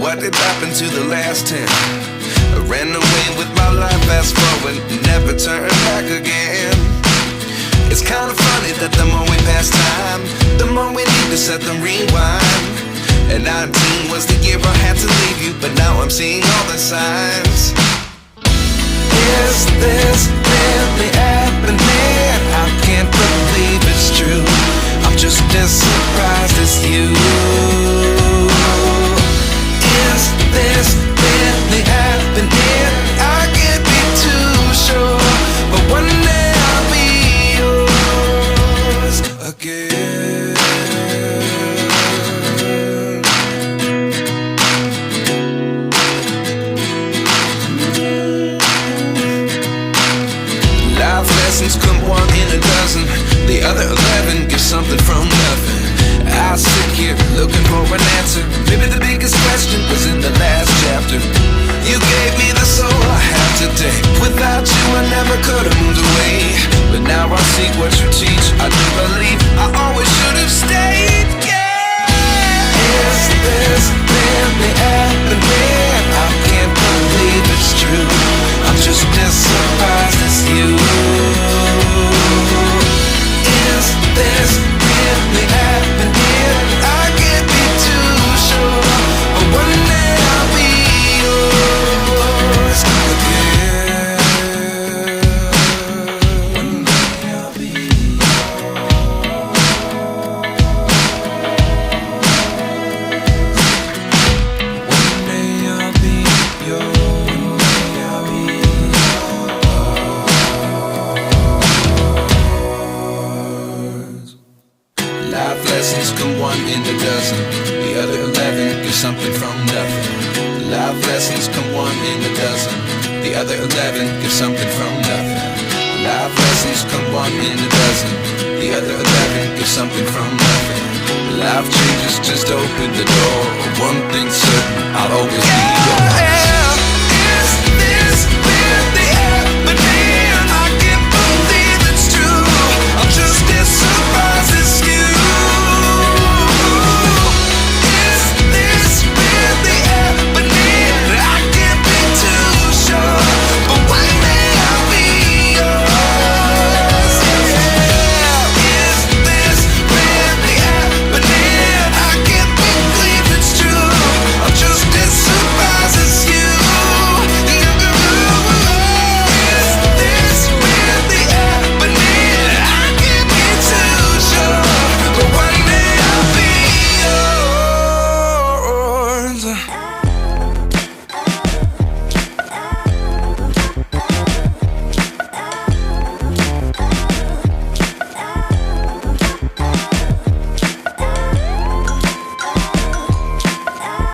what did happen to the last 10? I ran away with my life, fast forward, never turn back again. It's kind of funny that the more we pass time, the more we need to set them rewind. And 19 was the year I had to leave you, but now I'm seeing all the signs. Is this really happening? I can't believe it's true. I'm just as surprised as you. Is this really happening? I can't be too sure, but one day I'll be yours again. Life lessons come one in a dozen. The other 11 give something from nothing. I sit here looking for an answer. Maybe the biggest question was in the last chapter. You gave me the soul I have today. Without you I never could have moved away. But now I see what you teach. I do believe I always should have stayed. Yeah. Is this really happening? I can't believe it's true. I'm just as surprised as you. Is this really happening? I can't be too sure, but one day I'll be yours again. One day I'll be yours. One day I'll be yours. One day I'll be yours. Life lessons come one in a dozen. The other 11 give something from nothing. Life lessons come one in a dozen. The other 11 give something from nothing. Life lessons come one in a dozen. The other 11 give something from nothing. Life changes just open the door. One thing's certain, I'll always